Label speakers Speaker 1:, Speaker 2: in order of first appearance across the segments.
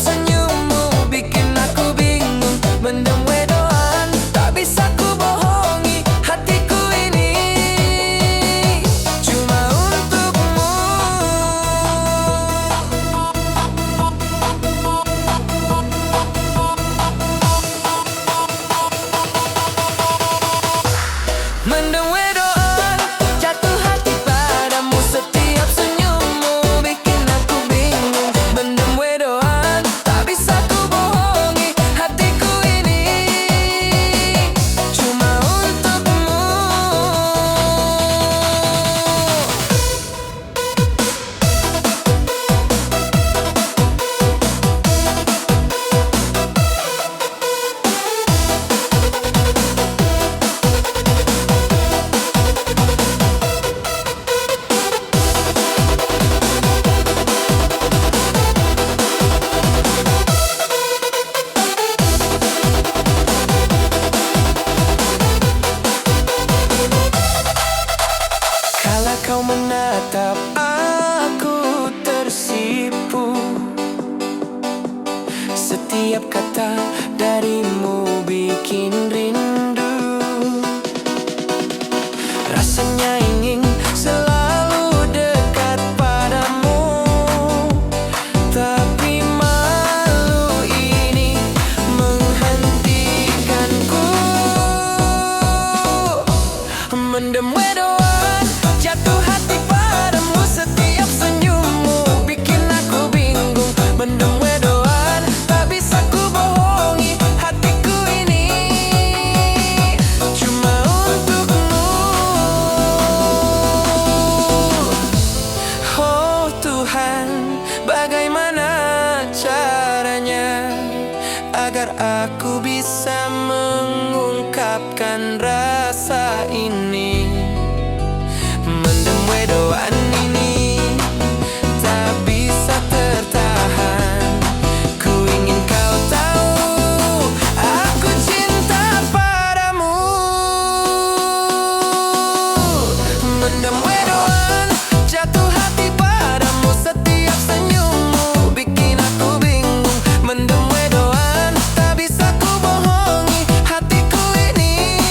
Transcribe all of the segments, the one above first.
Speaker 1: senyummu bikin aku bingung. Mendem wedoan, tak bisa ku bohongi hatiku ini cuma untukmu. Mendem wedoan, jatuh hati padamu. Setiap senyummu bikin aku bingung. Mendem wedoan, tak bisa ku bohongi hatiku ini cuma untukmu. Kala kau menatap aku tersipu. Setiap kata darimu bikin rindu. Rasanya ingin selalu dekat padamu, tapi malu ini menghentikanku. Mendem wedoan, jatuh hati padamu. Setiap senyummu bikin aku bingung. Mendem wedoan, tak bisa ku bohongi hatiku ini cuma untukmu. Oh Tuhan, bagaimana caranya agar aku bisa mengungkapkan rasa ini. Mendem wedoan ini tak bisa tertahan. Ku ingin kau tahu aku cinta padamu. Mendem wedoan, jatuh hati padamu. Setiap senyummu bikin aku bingung. Mendem wedoan, tak bisa ku bohongi hatiku ini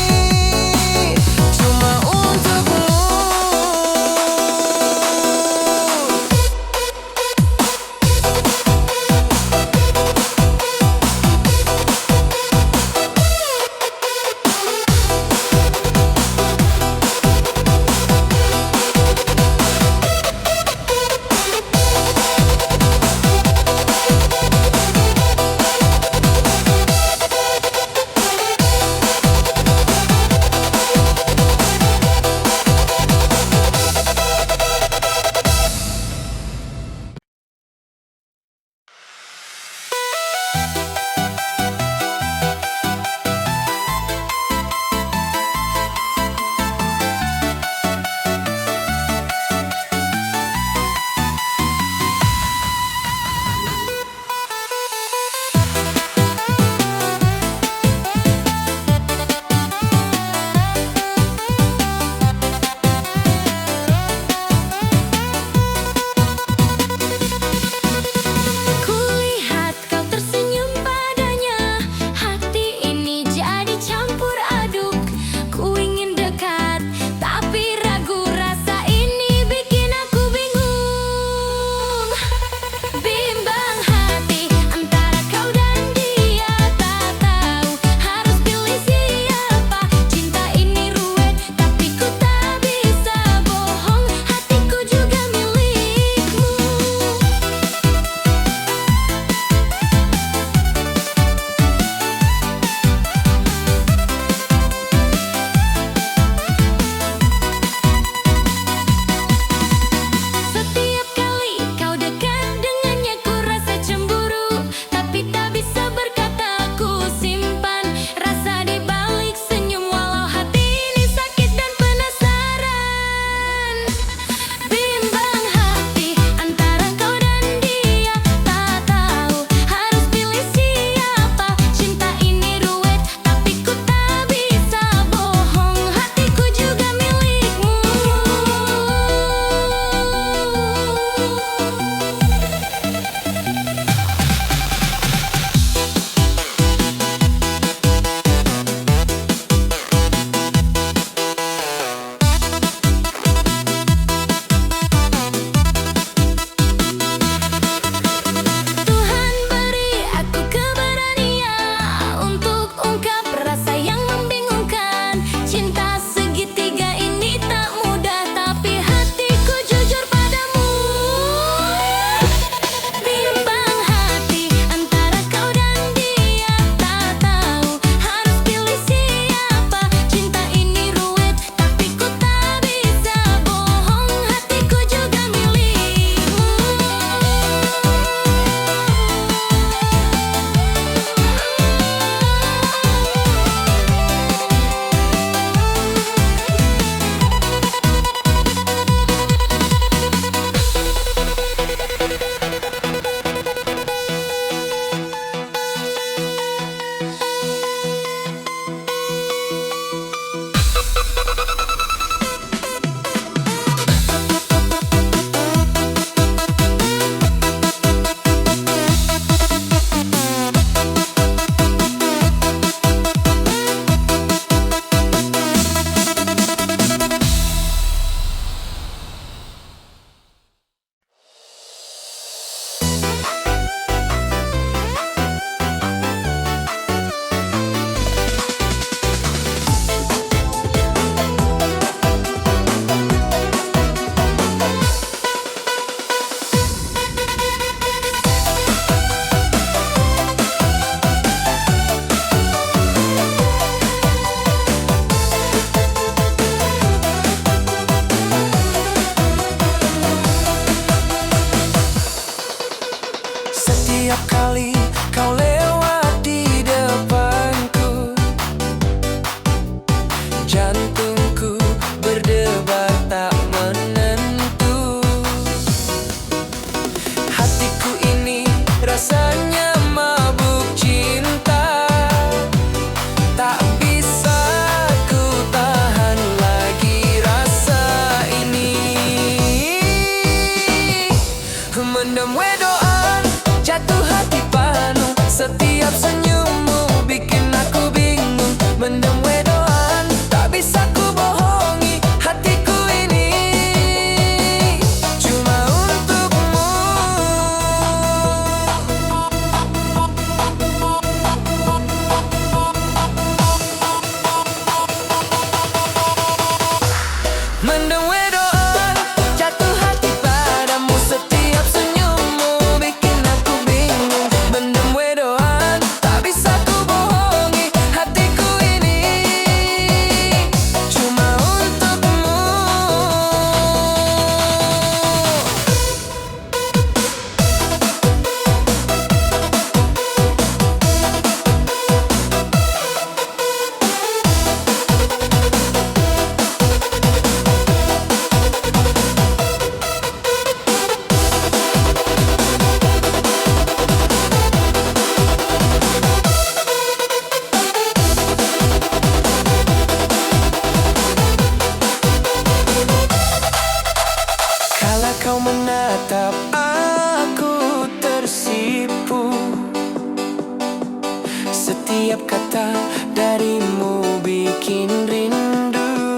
Speaker 1: Setiap kata darimu bikin rindu.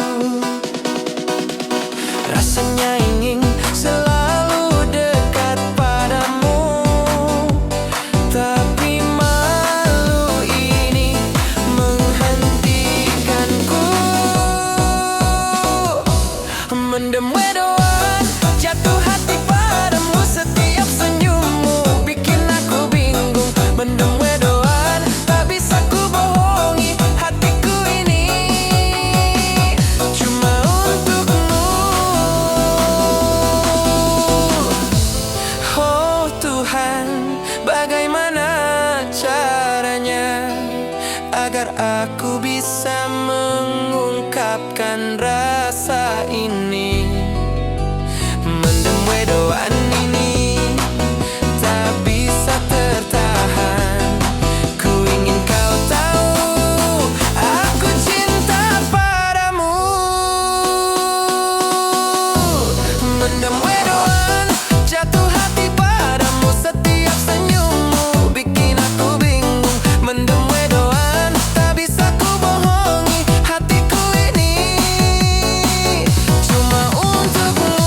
Speaker 1: Rasanya ingin selalu dekat padamu, tapi malu ini menghentikanku. Mendem wedoan, jatuh hati padamu. Setiap senyummu bikin aku bingung. Mendem wedoan, tak bisa ku bohongi hatiku ini cuma untukmu. Oh Tuhan, bagaimana caranya agar aku bisa mengungkapkan rasa ini? Mendem wedoan ini tak bisa tertahan. Ku ingin kau tahu, aku cinta padamu. Mendem wedoan, jatuh hati padamu. Setiap senyummu bikin aku bingung. Mendem wedoan, tak bisa ku bohongi hatiku ini cuma untukmu.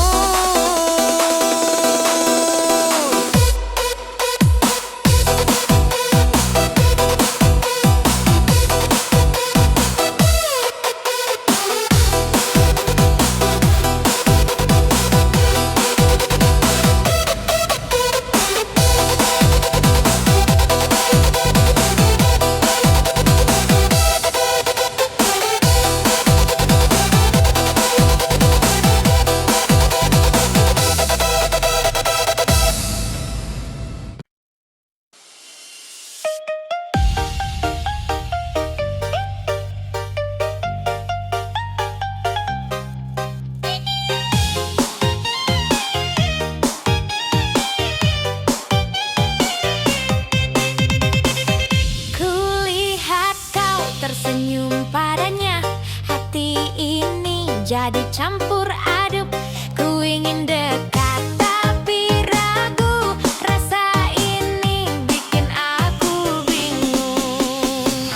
Speaker 2: Kulihat kau tersenyum padanya, hati ini jadi campur aduk. Ku ingin dekat tapi ragu, rasa ini bikin aku bingung.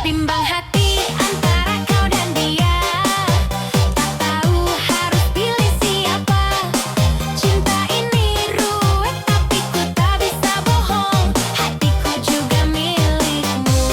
Speaker 2: Bimbang hati antara kau dan dia, tak tahu harus pilih siapa. Cinta ini ruwet tapi ku tak bisa bohong, hatiku juga milikmu.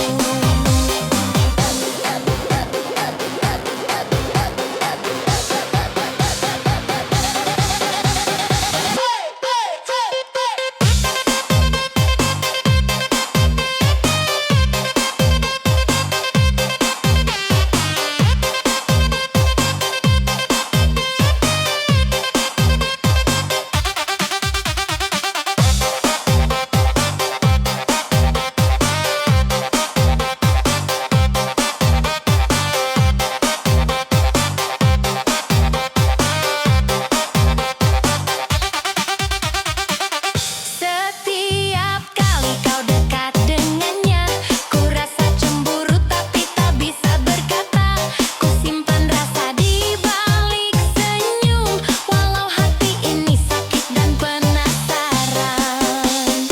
Speaker 2: Setiap kali kau dekat dengannya, ku rasa cemburu tapi tak bisa berkata. Ku simpan rasa di balik senyum, walau hati ini sakit dan penasaran.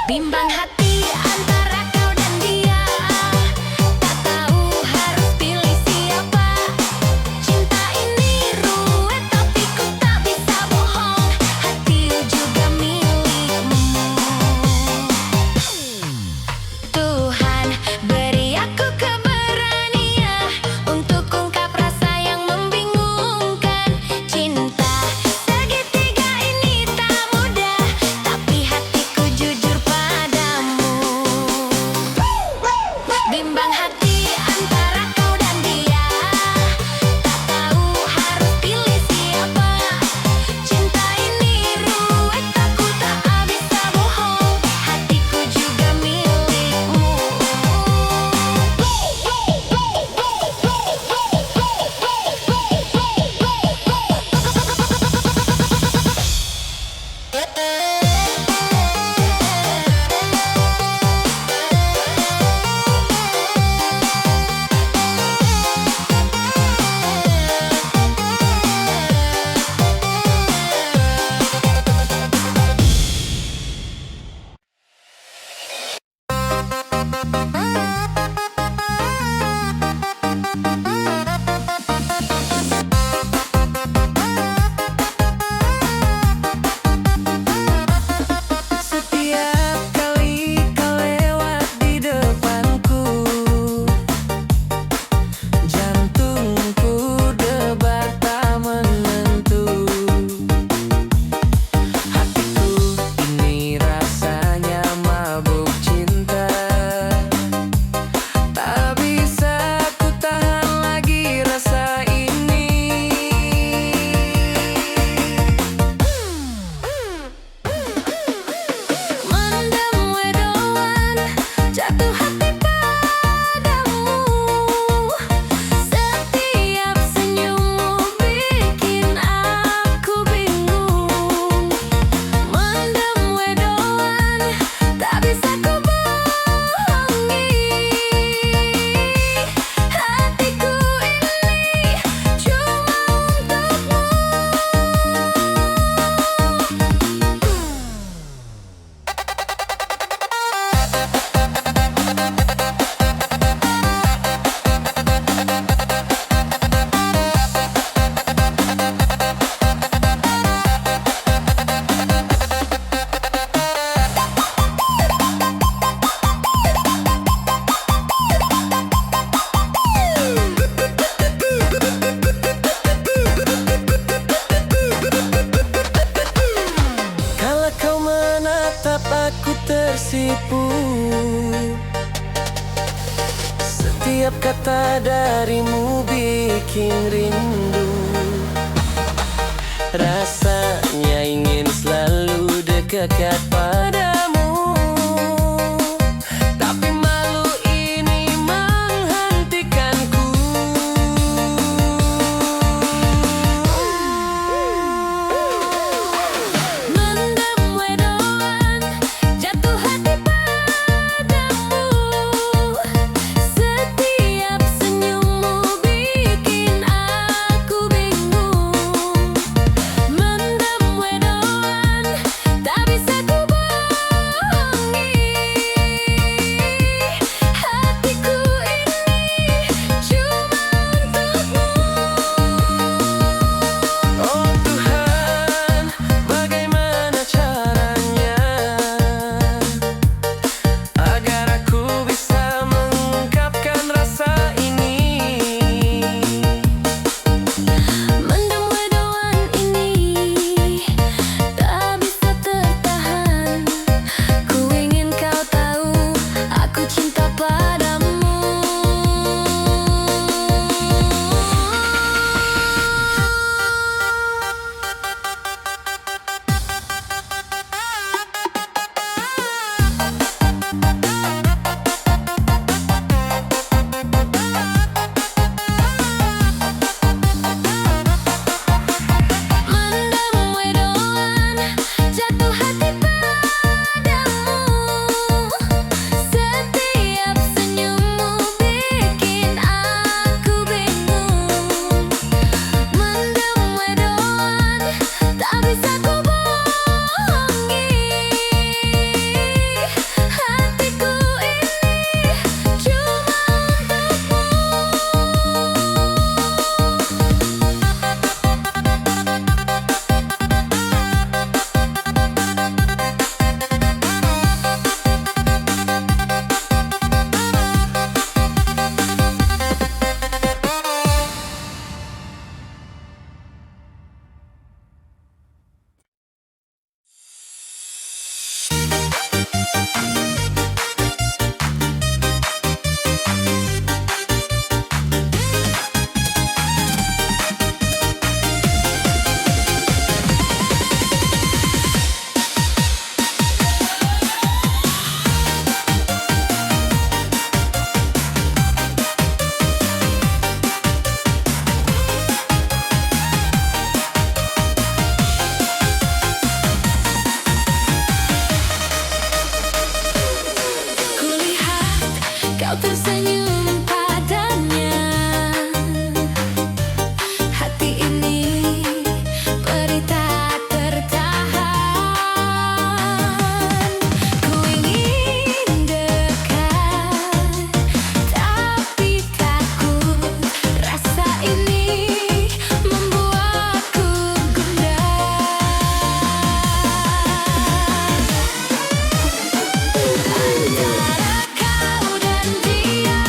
Speaker 2: Bimbang hati antara kau dan dia, tak tahu harus pilih siapa. Cinta ini ruwet tapi ku tak bisa bohong, hati juga milikmu. Tuhan, beri aku keberanian untuk ungkap rasa yang membingungkan. Cinta segitiga ini tak mudah, tapi hatiku jujur padamu.
Speaker 1: kekasihku. Setiap kata darimu bikin rindu. Rasanya ingin selalu dekat padamu, tapi malu ini menghentikanku.
Speaker 2: Mendem wedoan, jatuh hati padamu. Setiap senyummu bikin aku bingung. Mendem wedoan, tak bisa ku bohongi. Hatiku ini cuma untukmu.
Speaker 1: Oh Tuhan, bagaimana caranya agar aku bisa mengungkapkan rasa ini?
Speaker 2: Mendem wedoan ini tak bisa tertahan. Ku ingin kau tahu aku cinta padamu. Mendem wedoan, jatuh hati padamu. Setiap senyummu bikin aku bingung. Mendem wedoan, tak bisa ku bohongi. Hatiku ini cuma kulihat kau tersenyum padanya. Hati ini perih tak tertahan. Ku ingin dekat, tapi takut. Rasa ini membuatku gundah. Antara kau dan dia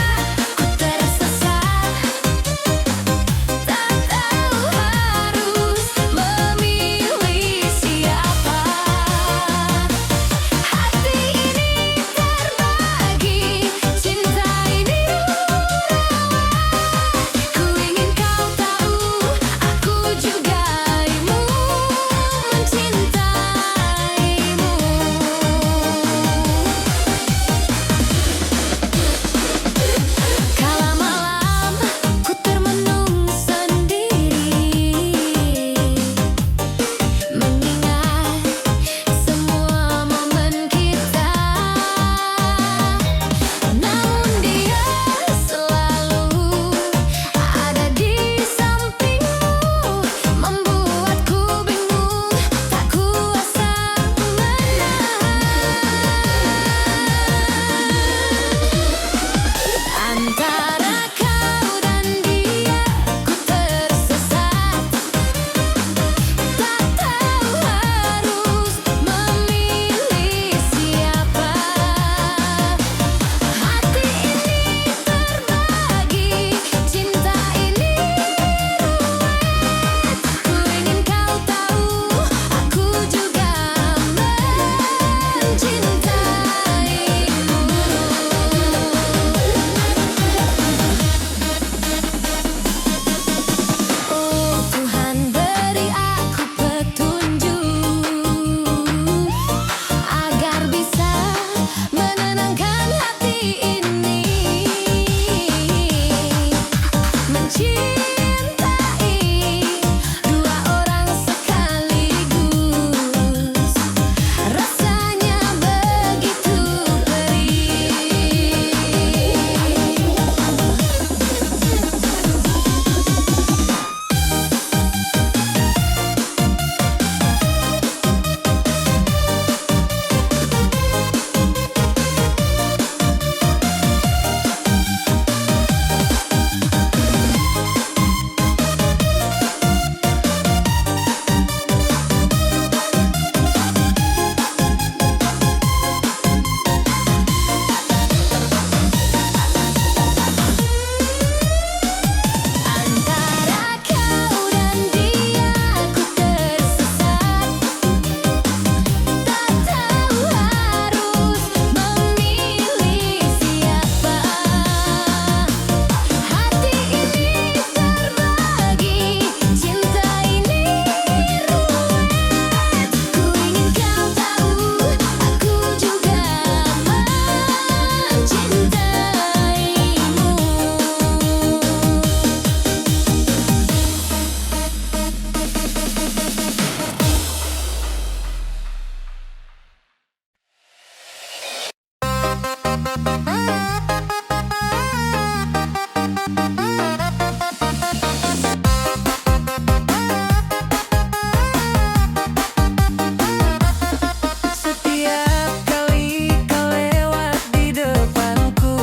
Speaker 1: Setiap kali kau lewat di depanku,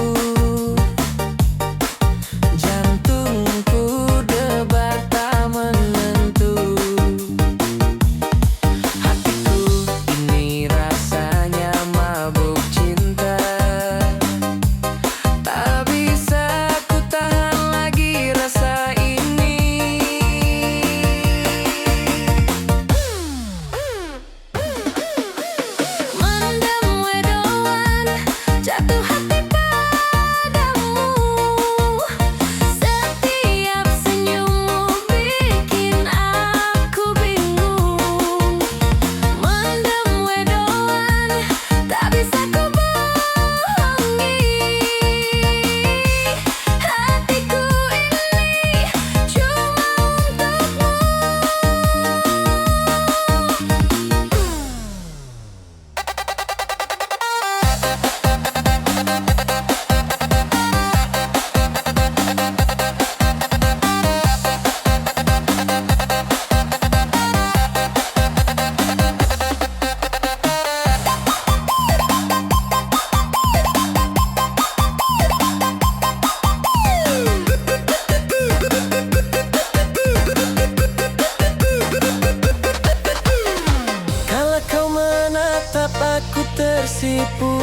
Speaker 1: jantungku debar tak menentu. Hatiku ini rasanya mabuk cinta, tak bisa ku tahan lagi rasa ini.
Speaker 2: Mendem wedoan, jatuh hati padamu. Setiap senyummu bikin aku bingung. Mendem wedoan, tak bisa ku bohongi. Hatiku ini cuma untukmu.
Speaker 1: Kalau kau menatap aku tersipu,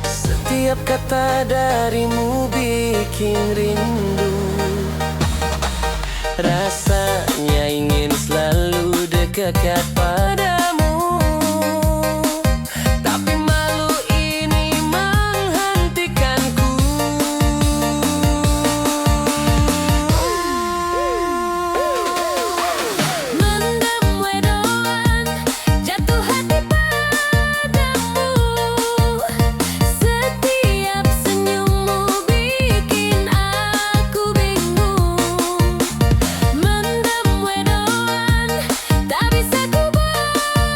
Speaker 1: setiap kata darimu bikin rindu. Rasanya ingin selalu dekat padamu, tapi malu ini menghentikanku.
Speaker 2: Mendem wedoan, jatuh hati padamu. Setiap senyummu bikin aku bingung. Mendem wedoan, tak bisa ku bohongi.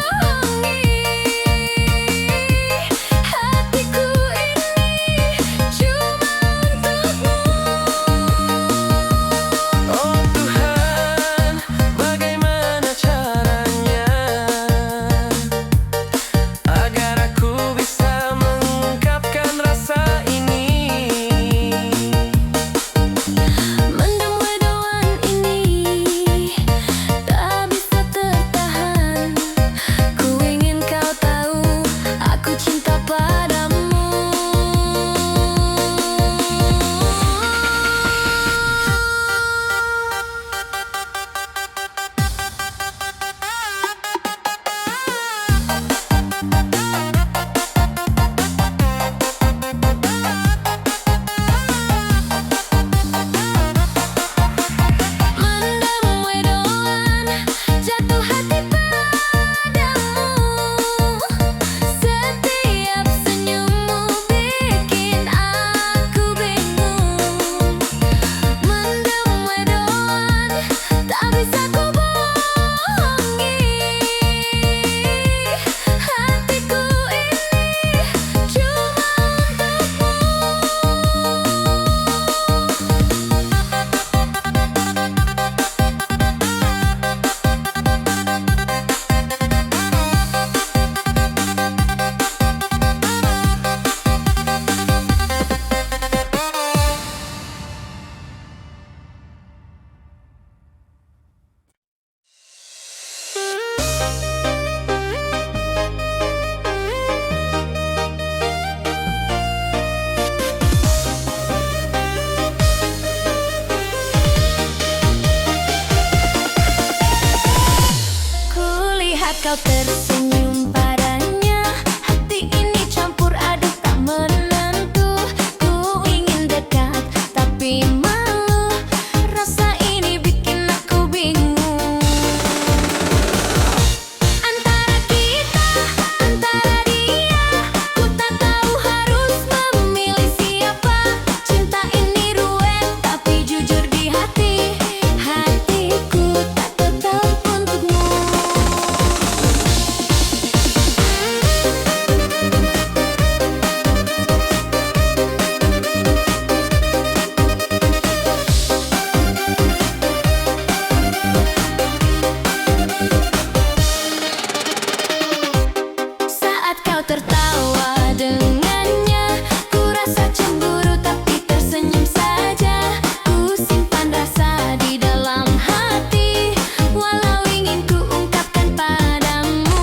Speaker 2: kau tertawa dengannya. Ku rasa cemburu tapi tersenyum saja. Ku simpan rasa di dalam hati, walau ingin ku ungkapkan padamu.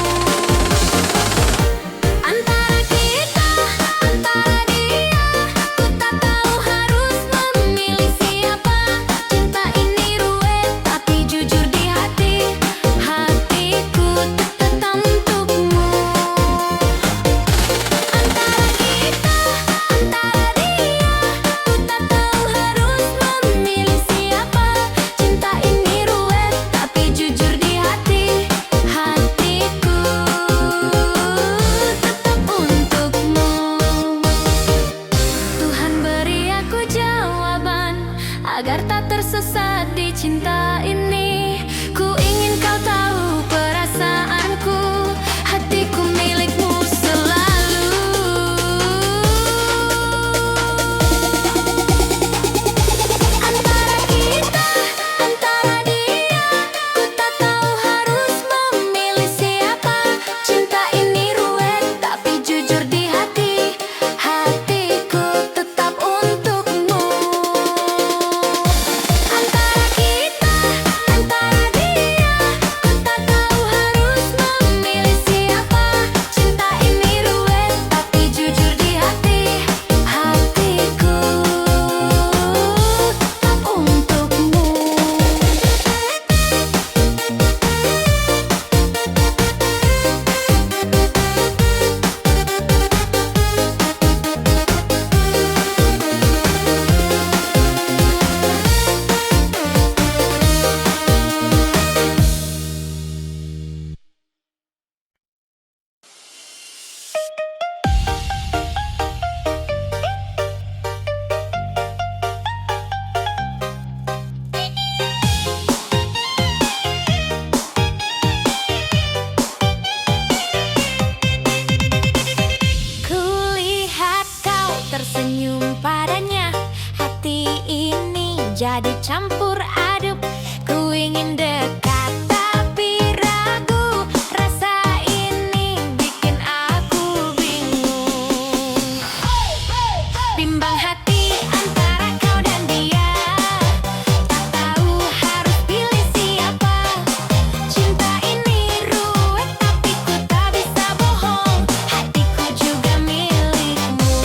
Speaker 2: Antara kita, antara dia, ku tak tahu harus memilih siapa. Cinta ini ruwet tapi jujur di hati, hatiku tetap untukmu. Antara kita, antara dia, ku tak tahu harus memilih siapa. Cinta ini ruwet tapi jujur di hati, hatiku tetap untukmu. Tuhan beri aku jawaban agar tak tersesat di cinta ini. Ku ingin kau tahu perasaanku, hatiku milikmu selalu. Antara kita, antara dia, ku tak tahu harus memilih siapa. Cinta ini ruwet tapi jujur di hati, hatiku tetap untukmu. Antara kita, antara dia, ku tak tahu harus memilih siapa. Cinta ini ruwet tapi jujur di hati, hatiku tetap untukmu. Kulihat kau tersenyum padanya, hati ini jadi campur aduk. Ku ingin dekat tapi ragu, rasa ini bikin aku bingung. Bimbang hati antara kau dan dia, tak tahu harus pilih siapa. Cinta ini ruwet tapi ku tak bisa bohong, hatiku juga milikmu.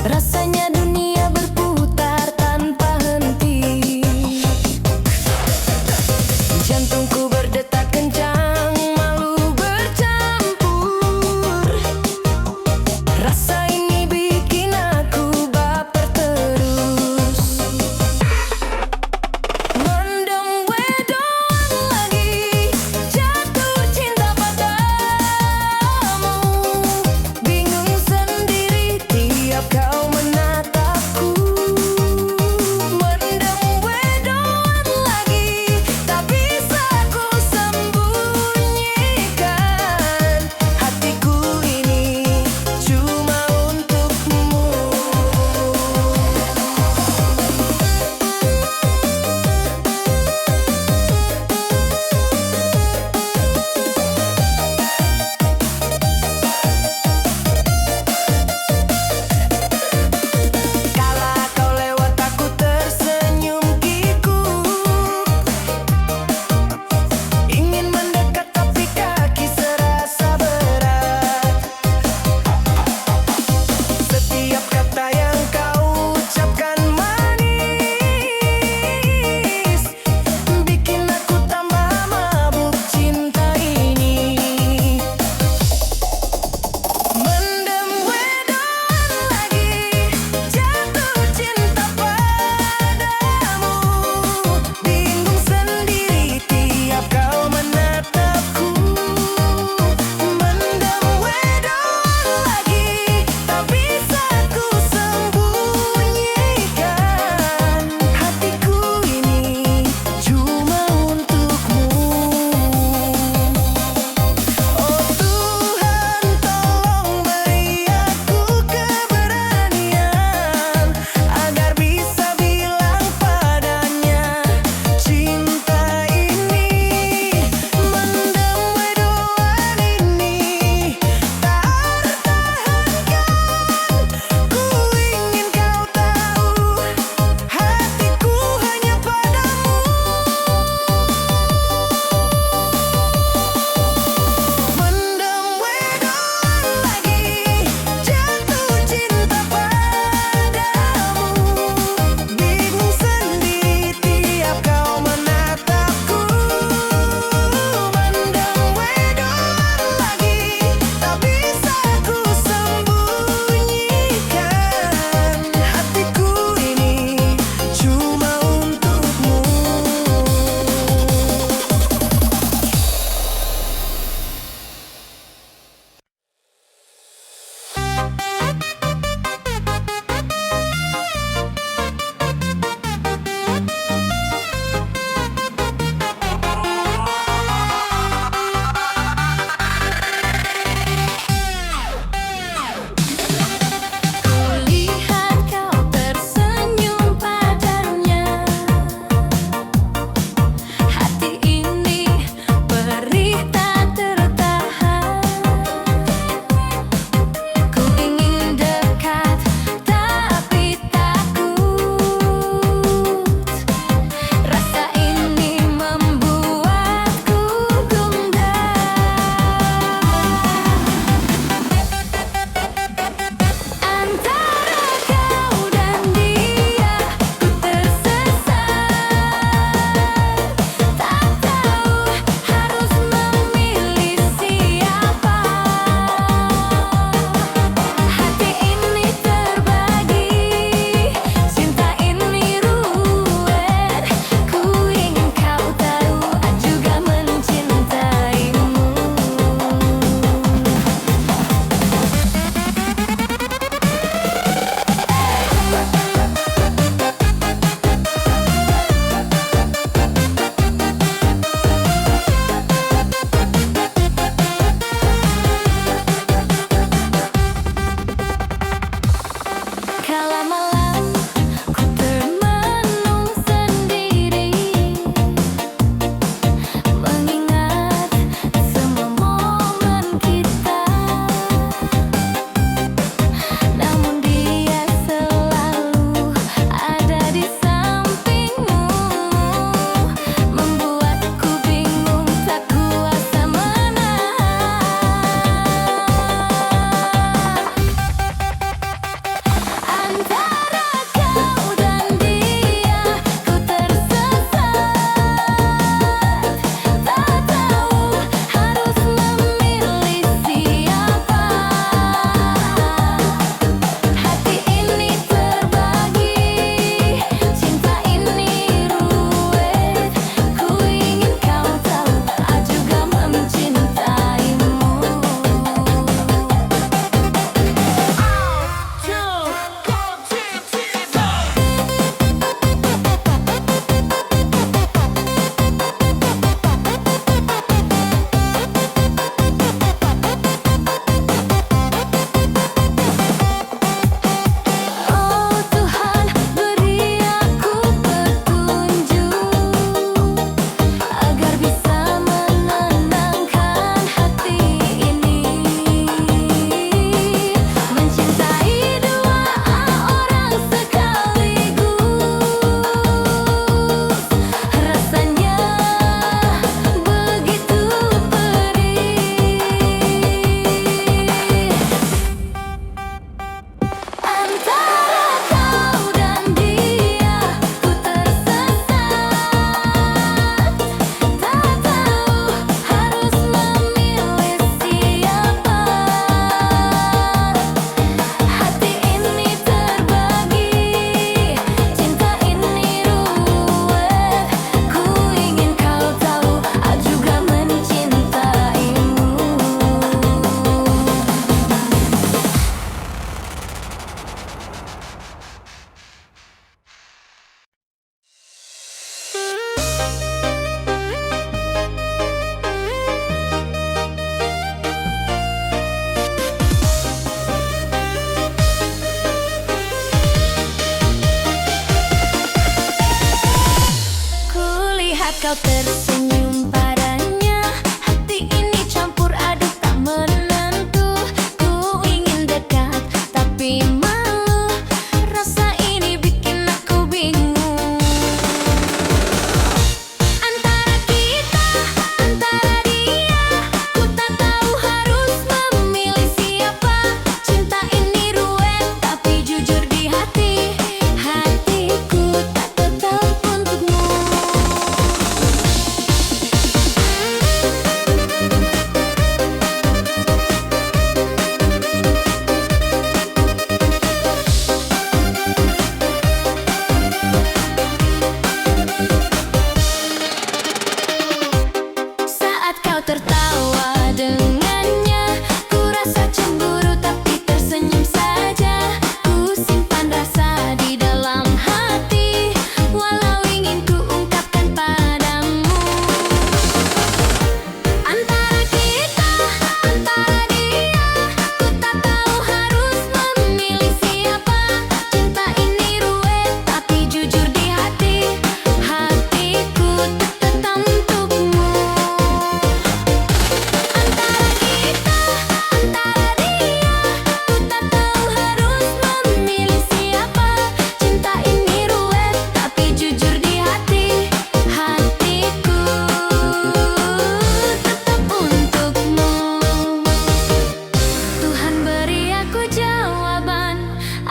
Speaker 2: Rasanya dunia berputar tanpa henti.
Speaker 1: Jantungku berdetak kencang, malu bercampur. Rasa ini bikin aku baper terus. Mendem wedoan lagi, jatuh cinta padamu. Bingung sendiri tiap kau menangis.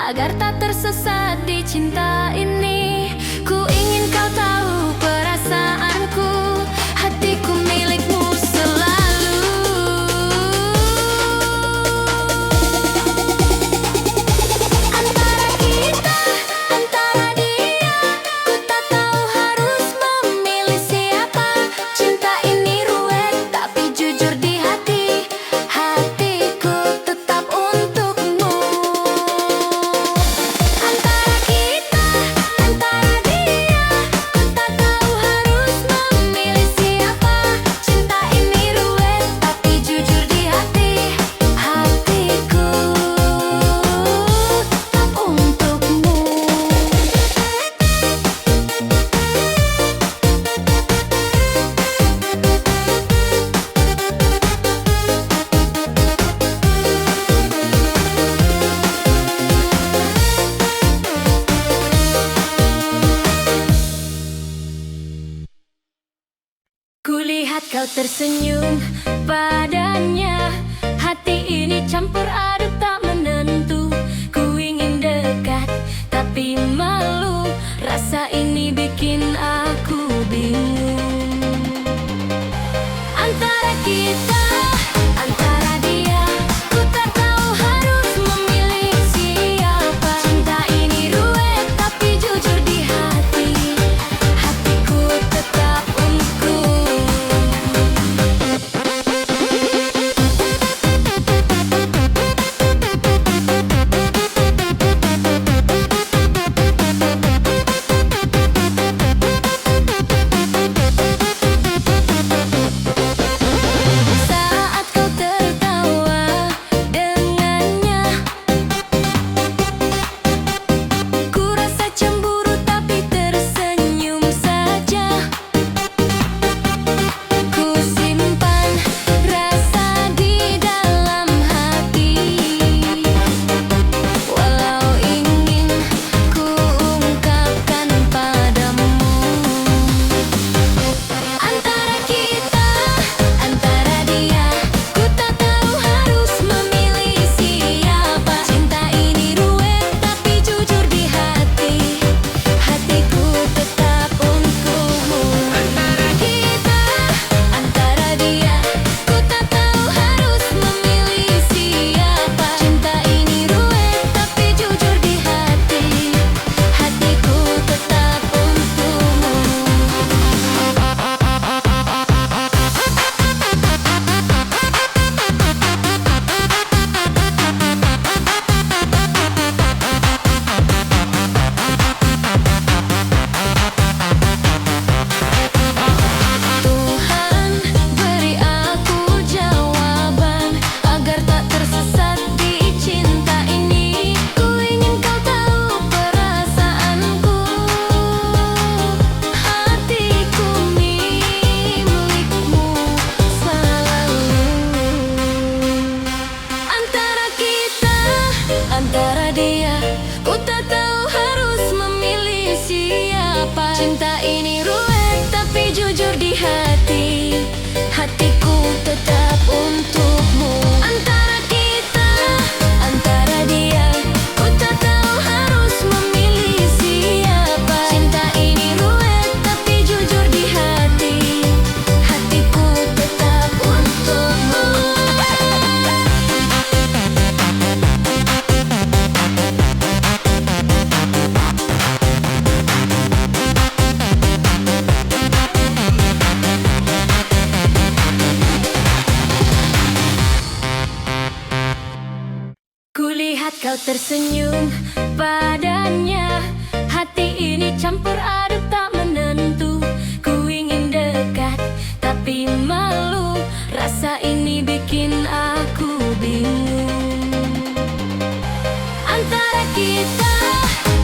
Speaker 2: agar tak tersesat di cinta ini. Ku ingin kau tahu perasaanku, hatiku milikmu selalu. Antara kita, antara dia, ku tak tahu harus memilih siapa. Cinta ini ruwet tapi jujur di hati, hatiku tetap untukmu. Antara kita, antara dia, ku tak tahu harus memilih siapa. Cinta ini ruwet tapi jujur di hati, hatiku tetap untukmu. Kulihat kau tersenyum padanya, hati ini campur aduk tak menentu. Ku ingin dekat tapi malu, rasa ini bikin aku bingung. Antara kita, antara dia, ku tak tahu harus memilih siapa. Cinta ini ruwet tapi jujur di hati, hatiku tetap untukmu. Saat kau tertawa dengannya, ku rasa cemburu tapi tersenyum saja. Ku simpan rasa di dalam hati, walau ingin ku ungkapkan padamu. Antara kita, antara dia, ku tak tahu harus memilih siapa. Cinta ini ruwet tapi jujur di hati, hatiku tetap untukmu. Antara kita, antara dia, ku tak tahu harus memilih siapa. Cinta ini ruwet tapi jujur di hati, hatiku tetap untukmu. Tuhan beri aku jawaban agar tak tersesat di cinta ini. Ku ingin kau tahu perasaanku, hatiku milikmu selalu. Antara kita, antara dia, ku tak tahu harus memilih siapa. Cinta ini ruwet tapi jujur di hati, hatiku tetap untukmu. Antara kita, antara dia, ku tak tahu harus memilih siapa. Cinta ini ruwet tapi jujur di hati, hatiku tetap untukmu. Kulihat kau tersenyum padanya, hati ini campur aduk tak menentu. Ku ingin dekat tapi malu, rasa ini bikin aku bingung. Antara kita,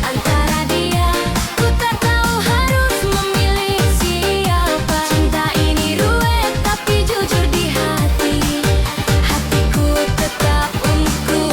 Speaker 2: antara dia, ku tak tahu harus memilih siapa. Cinta ini ruwet tapi jujur di hati, hatiku tetap untukmu.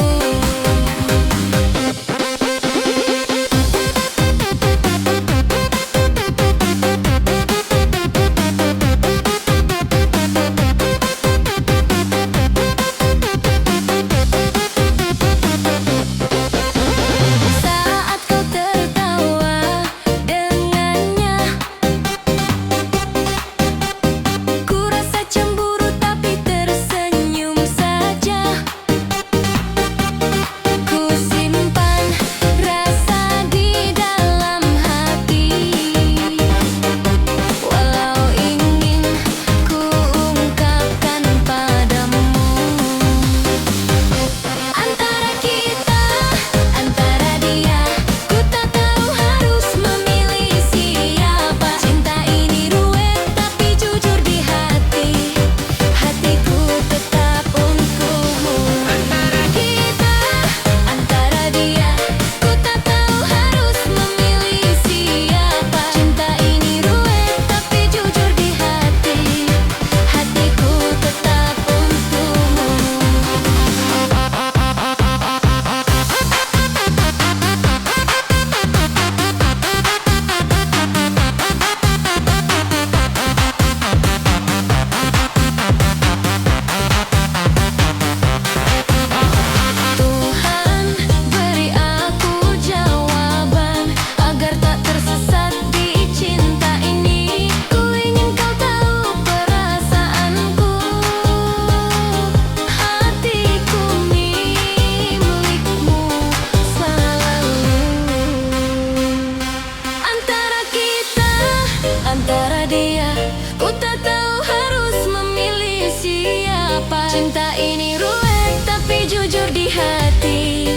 Speaker 2: Cinta ini ruwet tapi jujur di hati.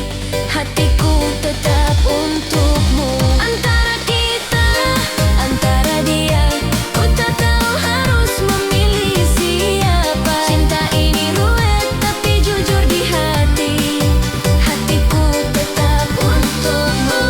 Speaker 2: Hatiku tetap untukmu. Antara kita, antara dia, ku tak tahu harus memilih siapa. Cinta ini ruwet tapi jujur di hati. Hatiku tetap untukmu.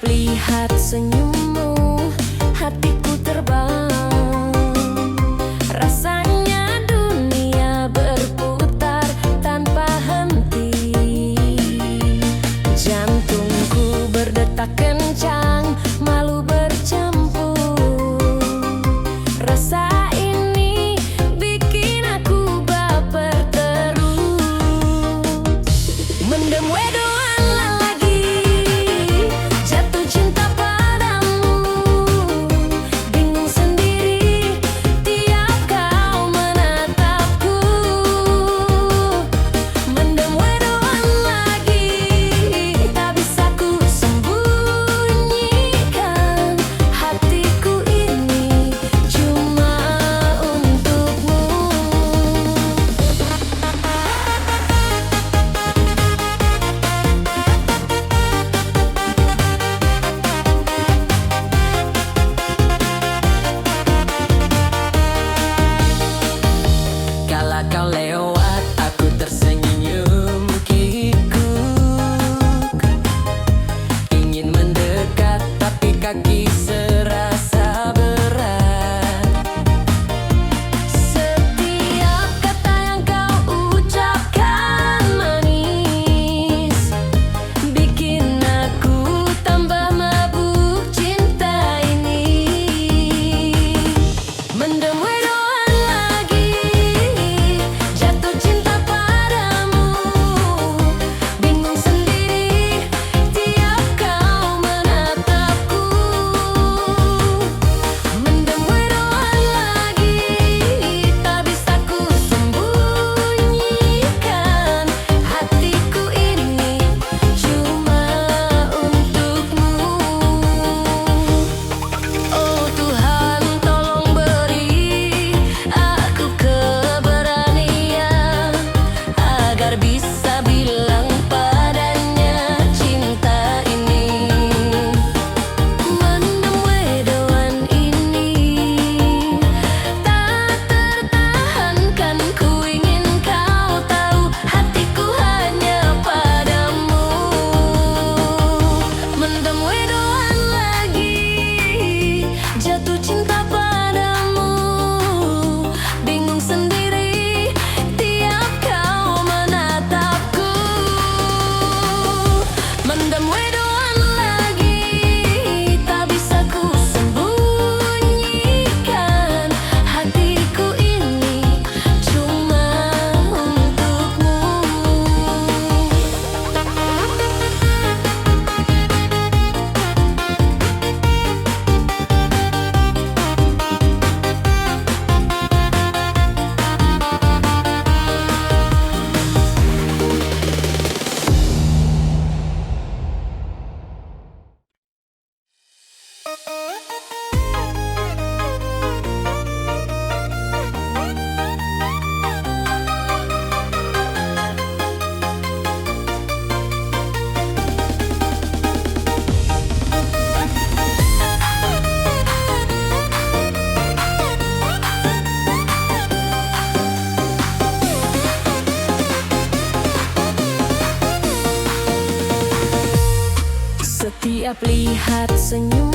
Speaker 2: Setiap lihat senyummu, hatiku terbang. Rasanya dunia berputar tanpa henti. Jantungku berdetak kencang, malu bercampur. Rasa ini bikin aku baper terus. Mendem wedoan lagi, jatuh cinta padamu. Bingung sendiri tiap kau menatapku. Mendem wedoan lagi, tak bisa ku sembunyikan. Hatiku ini cuma untukmu.
Speaker 1: Kala kau lewat, aku tersenyum kikuk. Ingin mendekat, tapi kaki serasa berat.
Speaker 2: Setiap kata yang kau ucapkan manis, bikin aku tambah mabuk cinta ini. Mendem wedoan lagi, jatuh cinta padamu. Bingung sendiri tiap kau menatapku. Mendem wedoan lagi, tak bisa ku sembunyikan. Hatiku ini cuma untukmu. Oh Tuhan, tolong beri aku keberanian agar bisa bilang padanya cinta ini. Mendem wedoan ini tak tertahankan, ku ingin kau tahu hatiku hanya padamu. Mendem wedoan lagi, jatuh cinta padamu. Bingung sendiri tiap kau menatapku. Mendem wedoan lagi, tak bisa ku sembunyikan. Hatiku ini cuma untukmu. Setiap lihat senyum